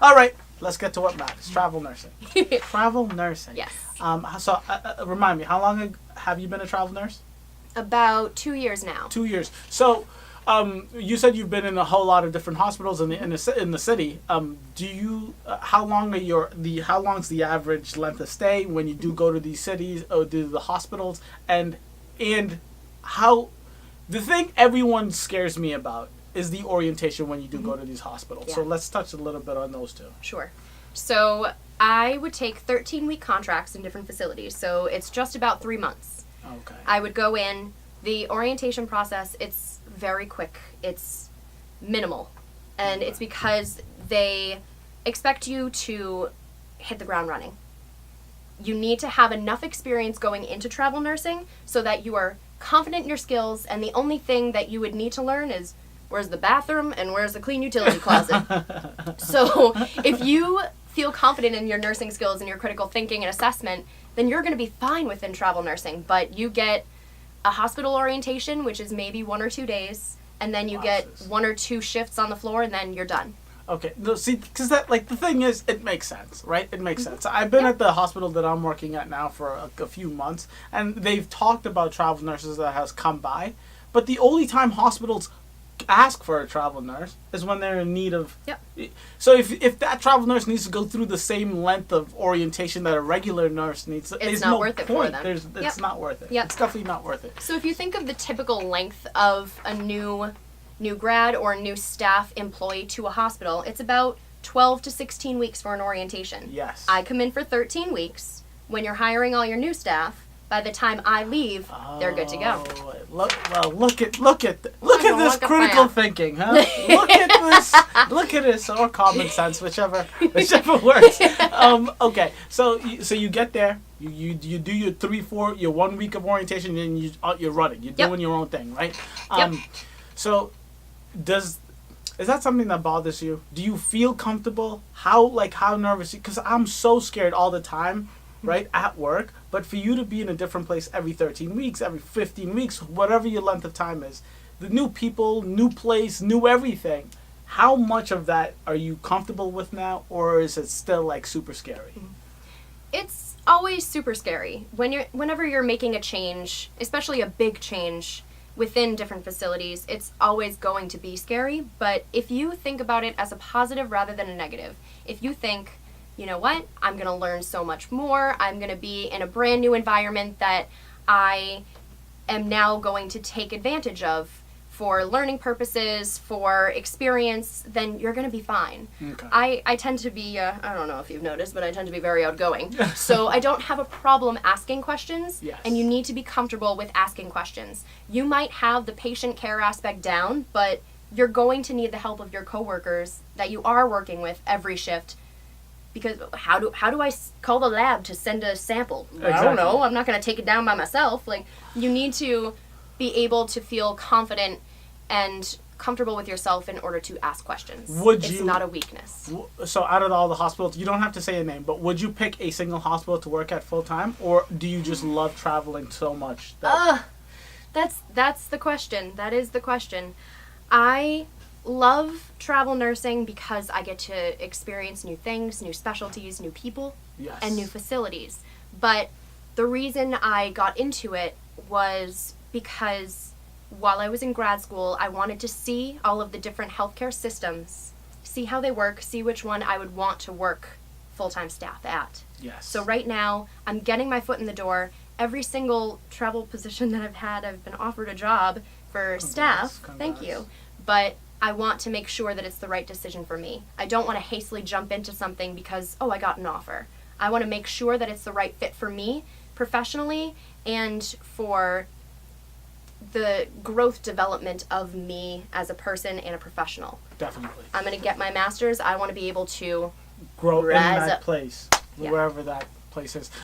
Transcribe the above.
All right, let's get to what matters. Travel nursing. Travel nursing. Yes. So remind me, how long have you been a travel nurse? About 2 years now. 2 years. So, you said you've been in a whole lot of different hospitals in the city. Do you? How long are how long's the average length of stay when you do go to these cities or to the hospitals? And how? The thing everyone scares me about is the orientation when you do go to these hospitals. Yeah. So let's touch a little bit on those two. Sure. So I would take 13-week contracts in different facilities. So it's just about 3 months. Okay. I would go in. The orientation process, it's very quick. It's minimal. And it's because they expect you to hit the ground running. You need to have enough experience going into travel nursing so that you are confident in your skills, and the only thing that you would need to learn is where's the bathroom and where's the clean utility closet. So if you feel confident in your nursing skills and your critical thinking and assessment, then you're going to be fine within travel nursing. But you get a hospital orientation, which is maybe 1 or 2 days, and then you get 1 or 2 shifts on the floor, and then you're done. Okay, no, see, because that, like, the thing is, it makes sense, right? It makes sense. I've been at the hospital that I'm working at now for a few months, and they've talked about travel nurses that has come by, but the only time hospitals ask for a travel nurse is when they're in need of. Yep. So if that travel nurse needs to go through the same length of orientation that a regular nurse needs, it's not worth it for them. It's not worth it. Yep. It's definitely not worth it. So if you think of the typical length of a new grad or a new staff employee to a hospital, it's about 12 to 16 weeks for an orientation. Yes. I come in for 13 weeks. When you're hiring all your new staff, by the time I leave, they're good to go. Look at this critical thinking, huh? Look at this, or common sense, whichever works. Okay, so you get there, you do your 1 week of orientation, and you're running, you're doing your own thing, right? So is that something that bothers you? Do you feel comfortable? How nervous? Because I'm so scared all the time, right, at work. But for you to be in a different place every 13 weeks, every 15 weeks, whatever your length of time is, the new people, new place, new everything, how much of that are you comfortable with now, or is it still like super scary? It's always super scary. Whenever you're making a change, especially a big change within different facilities, it's always going to be scary. But if you think about it as a positive rather than a negative, if you think, you know what, I'm going to learn so much more, I'm going to be in a brand new environment that I am now going to take advantage of for learning purposes, for experience, then you're going to be fine. Okay. I tend to be, I don't know if you've noticed, but I tend to be very outgoing. So I don't have a problem asking questions, Yes. and you need to be comfortable with asking questions. You might have the patient care aspect down, but you're going to need the help of your coworkers that you are working with every shift. Because how do I call the lab to send a sample? Exactly. I don't know. I'm not going to take it down by myself. Like, you need to be able to feel confident and comfortable with yourself in order to ask questions. It's not a weakness. So out of all the hospitals, you don't have to say a name, but would you pick a single hospital to work at full time, or do you just love traveling so much? That's the question. That is the question. I love travel nursing because I get to experience new things, new specialties, new people, Yes. and new facilities. But the reason I got into it was because while I was in grad school, I wanted to see all of the different healthcare systems, see how they work, see which one I would want to work full-time staff at. Yes. So right now, I'm getting my foot in the door. Every single travel position that I've had, I've been offered a job for staff. Congrats. Thank you. But I want to make sure that it's the right decision for me. I don't want to hastily jump into something because, I got an offer. I want to make sure that it's the right fit for me professionally and for the growth development of me as a person and a professional. Definitely. I'm going to get my master's. I want to be able to grow in rise that up. place, Yeah. wherever that place is.